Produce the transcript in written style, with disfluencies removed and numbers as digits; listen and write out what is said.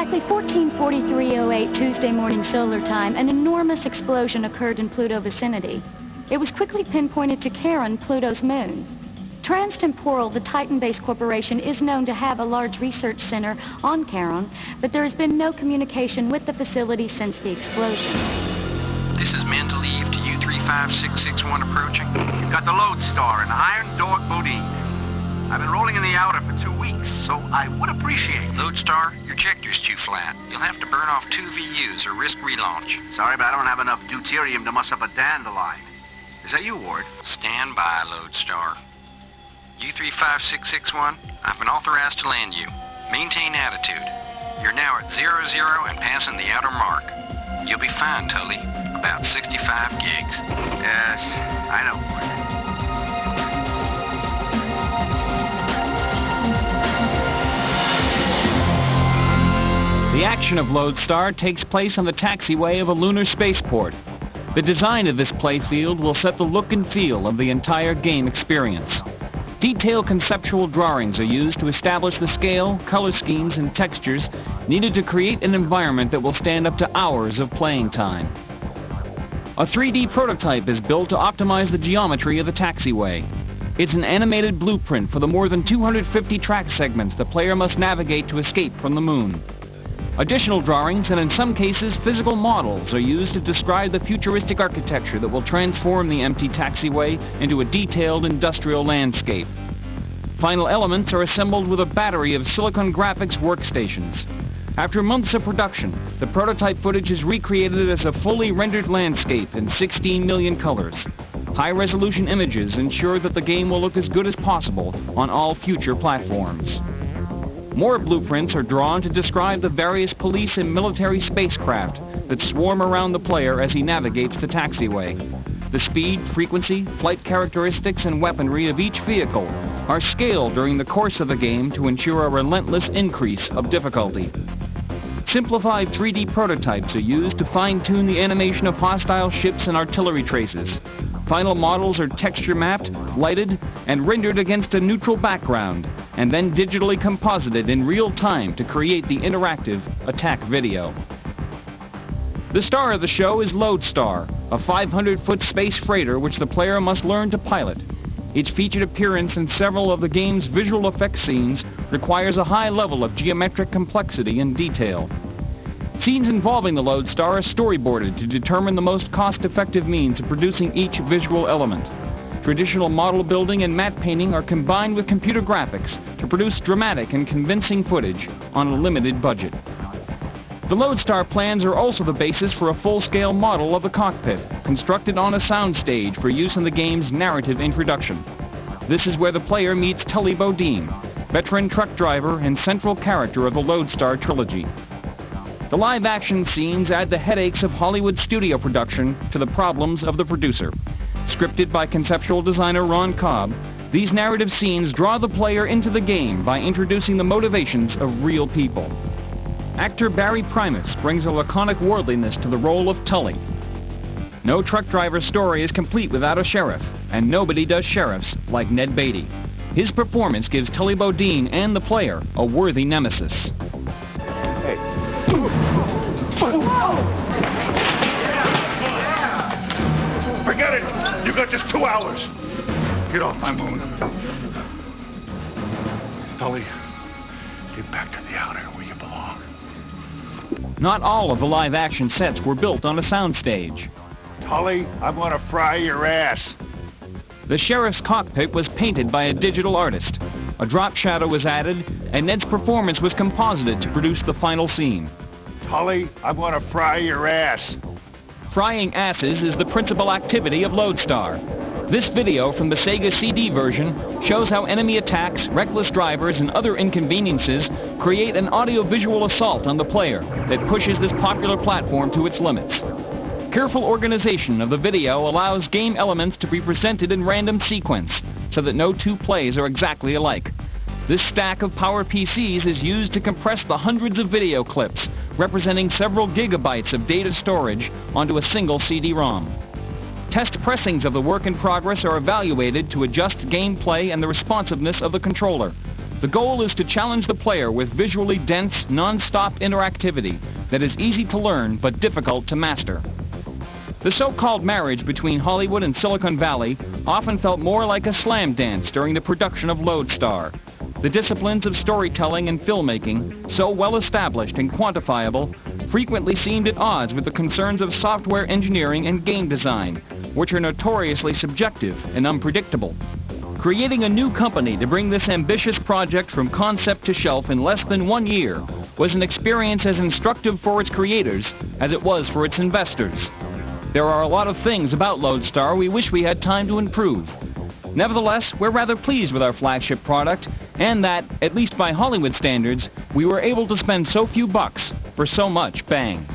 roughly 14:43:08 Tuesday morning solar time, an enormous explosion occurred in Pluto vicinity. It was quickly pinpointed to Charon, Pluto's moon. Transtemporal, the Titan-based corporation, is known to have a large research center on Charon, but there has been no communication with the facility since the explosion. This is men to leave to U35661 approaching. You've got the LoadStar and Iron Dog Bodine. I've been rolling in the outer for 2 weeks, so I would appreciate... LoadStar, your ejector's too flat. You'll have to burn off 2 VUs or risk relaunch. Sorry, but I don't have enough deuterium to muss up a dandelion. Is that you, Ward? Stand by, LoadStar. U35661, I've been authorized to land you. Maintain attitude. You're now at 00 and passing the outer mark. You'll be fine, Tully. About 65 gigs. Yes, I know, Ward. The action of LoadStar takes place on the taxiway of a lunar spaceport. The design of this playfield will set the look and feel of the entire game experience. Detailed conceptual drawings are used to establish the scale, color schemes, and textures needed to create an environment that will stand up to hours of playing time. A 3D prototype is built to optimize the geometry of the taxiway. It's an animated blueprint for the more than 250 track segments the player must navigate to escape from the moon. Additional drawings, and in some cases physical models, are used to describe the futuristic architecture that will transform the empty taxiway into a detailed industrial landscape. Final elements are assembled with a battery of Silicon Graphics workstations. After months of production, the prototype footage is recreated as a fully rendered landscape in 16 million colors. High-resolution images ensure that the game will look as good as possible on all future platforms. More blueprints are drawn to describe the various police and military spacecraft that swarm around the player as he navigates the taxiway. The speed, frequency, flight characteristics, and weaponry of each vehicle are scaled during the course of the game to ensure a relentless increase of difficulty. Simplified 3D prototypes are used to fine-tune the animation of hostile ships and artillery traces. Final models are texture mapped, lighted, and rendered against a neutral background, and then digitally composited in real time to create the interactive attack video. The star of the show is LoadStar, a 500-foot space freighter which the player must learn to pilot. Its featured appearance in several of the game's visual effects scenes requires a high level of geometric complexity and detail. Scenes involving the LoadStar are storyboarded to determine the most cost-effective means of producing each visual element. Traditional model building and matte painting are combined with computer graphics to produce dramatic and convincing footage on a limited budget. The LoadStar plans are also the basis for a full-scale model of the cockpit, constructed on a soundstage for use in the game's narrative introduction. This is where the player meets Tully Bodine, veteran truck driver and central character of the LoadStar trilogy. The live-action scenes add the headaches of Hollywood studio production to the problems of the producer. Scripted by conceptual designer Ron Cobb, these narrative scenes draw the player into the game by introducing the motivations of real people. Actor Barry Primus brings a laconic worldliness to the role of Tully. No truck driver's story is complete without a sheriff, and nobody does sheriffs like Ned Beatty. His performance gives Tully Bodine and the player a worthy nemesis. Hey. Forget it! You got just 2 hours. Get off my moon. Tully, get back to the outer where you belong. Not all of the live-action sets were built on a soundstage. Tully, I'm gonna fry your ass. The sheriff's cockpit was painted by a digital artist. A drop shadow was added, and Ned's performance was composited to produce the final scene. Tully, I'm gonna fry your ass. Frying asses is the principal activity of LoadStar. This video from the SEGA-CD version shows how enemy attacks, reckless drivers, and other inconveniences create an audio-visual assault on the player that pushes this popular platform to its limits. Careful organization of the video allows game elements to be presented in random sequence so that no two plays are exactly alike. This stack of Power PCs is used to compress the hundreds of video clips, representing several gigabytes of data storage onto a single CD-ROM. Test pressings of the work in progress are evaluated to adjust gameplay and the responsiveness of the controller. The goal is to challenge the player with visually dense, non-stop interactivity that is easy to learn but difficult to master. The so-called marriage between Hollywood and Silicon Valley often felt more like a slam dance during the production of LoadStar. The disciplines of storytelling and filmmaking, so well established and quantifiable, frequently seemed at odds with the concerns of software engineering and game design, which are notoriously subjective and unpredictable. Creating a new company to bring this ambitious project from concept to shelf in less than 1 year was an experience as instructive for its creators as it was for its investors. There are a lot of things about LoadStar we wish we had time to improve. Nevertheless, we're rather pleased with our flagship product and that, at least by Hollywood standards, we were able to spend so few bucks for so much bang.